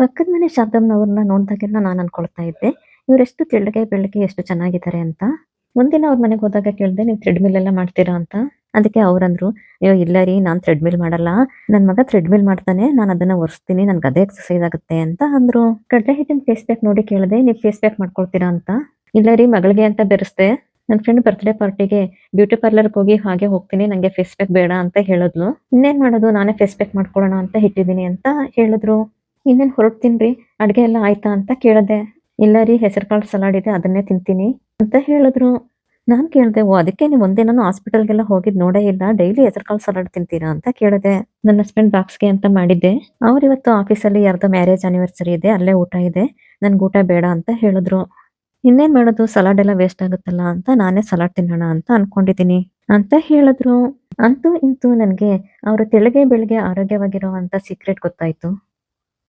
ಪಕ್ಕದ ಮನೆ ಶಾರದಮ್ಮನವ್ರನ್ನ ನೋಡ್ದಾಗೆಲ್ಲ ನಾನು ಅನ್ಕೊಳ್ತಾ ಇದ್ದೆ, ಇವರೆಷ್ಟು ತೆಳ್ಳಗೆ ಬೆಳ್ಳಗೆ ಎಷ್ಟು ಚೆನ್ನಾಗಿದ್ದಾರೆ ಅಂತ. ಒಂದಿನ ಅವ್ರ ಮನೆಗೆ ಹೋದಾಗ ಕೇಳಿದೆ, "ನೀವು ಥ್ರೆಡ್‌ಮಿಲ್ ಎಲ್ಲ ಮಾಡ್ತೀರಾ?" ಅಂತ. ಅದಕ್ಕೆ ಅವ್ರಂದ್ರು, "ಅಯ್ಯೋ ಇಲ್ಲ ರೀ, ನಾನ್ ಥ್ರೆಡ್‌ಮಿಲ್ ಮಾಡಲ್ಲ. ನನ್ ಮಗ ಥ್ರೆಡ್‌ಮಿಲ್ ಮಾಡ್ತಾನೆ. ನಾನ್ ಅದನ್ನ ಒರೆಸ್ತೀನಿ. ನನ್ಗೆ ಅದೇ ಎಕ್ಸರ್ಸೈಸ್ ಆಗುತ್ತೆ" ಅಂತ ಅಂದ್ರು. ಕಡ್ಲೆ ಹಿಟ್ಟಿನ ಫೇಸ್ ಪ್ಯಾಕ್ ನೋಡಿ ಕೇಳಿದೆ, "ನೀವು ಫೇಸ್ ಪ್ಯಾಕ್ ಮಾಡ್ಕೊಳ್ತೀರಾ?" ಅಂತ. "ಇಲ್ಲ ರೀ, ಮಗಳಿಗೆ ಅಂತ ಬೆರೆಸ್ದೆ. ನನ್ ಫ್ರೆಂಡ್ ಬರ್ತ್‌ಡೇ ಪಾರ್ಟಿಗೆ ಬ್ಯೂಟಿ ಪಾರ್ಲರ್‌ಗೆ ಹೋಗಿ ಹಾಗೆ ಹೋಗ್ತೀನಿ. ನಂಗೆ ಫೇಸ್ ಪ್ಯಾಕ್ ಬೇಡ" ಅಂತ ಹೇಳಿದ್ಲು. ಇನ್ನೇನ್ ಮಾಡೋದು, ನಾನೇ ಫೇಸ್ ಪ್ಯಾಕ್ ಮಾಡ್ಕೊಳ್ಳೋಣ ಅಂತ ಇಟ್ಟಿದ್ದೀನಿ ಅಂತ ಹೇಳಿದ್ರು. ಇನ್ನೇನ್ ಹೊರಡ್ತೀನ್ರಿ, ಅಡ್ಗೆ ಎಲ್ಲ ಆಯ್ತಾ ಅಂತ ಕೇಳಿದೆ. ಇಲ್ಲ ರೀ, ಹೆಸರುಕಾಳು ಸಲಾಡ್ ಇದೆ ಅದನ್ನೇ ತಿಂತೀನಿ ಅಂತ ಹೇಳಿದ್ರು. ನಾನ್ ಕೇಳ್ದೆ, ಓ ಅದಕ್ಕೆ ನೀವು ಒಂದಿನಾನು ಹಾಸ್ಪಿಟಲ್‌ಗೆಲ್ಲ ಹೋಗಿದ್ ನೋಡೇ ಇಲ್ಲ, ಡೈಲಿ ಹೆಸರುಕಾಳು ಸಲಾಡ್ ತಿಂತೀರಾ ಅಂತ ಕೇಳಿದೆ. ನನ್ನ ಹಸ್ಬೆಂಡ್ ಬಾಕ್ಸ್‌ಗೆ ಅಂತ ಮಾಡಿದ್ದೆ. ಅವ್ರಿವತ್ತು ಆಫೀಸಲ್ಲಿ ಯಾರ್ದೋ ಮ್ಯಾರೇಜ್ ಆನಿವರ್ಸರಿ ಇದೆ, ಅಲ್ಲೇ ಊಟ ಇದೆ. ನನ್ಗ್ ಊಟ ಬೇಡ ಅಂತ ಹೇಳಿದ್ರು. ಇನ್ನೇನ್ ಮಾಡೋದು, ಸಲಾಡ್ ಎಲ್ಲ ವೇಸ್ಟ್ ಆಗುತ್ತಲ್ಲ ಅಂತ ನಾನೇ ಸಲಾಡ್ ತಿನ್ನೋಣ ಅಂತ ಅನ್ಕೊಂಡಿದ್ದೀನಿ ಅಂತ ಹೇಳಿದ್ರು. ಅಂತೂ ಇಂತೂ ನನ್ಗೆ ಅವ್ರ ತೆಳ್ಳಗೆ ಬೆಳ್ಳಗೆ ಆರೋಗ್ಯವಾಗಿರುವಂತ ಸೀಕ್ರೆಟ್ ಗೊತ್ತಾಯ್ತು.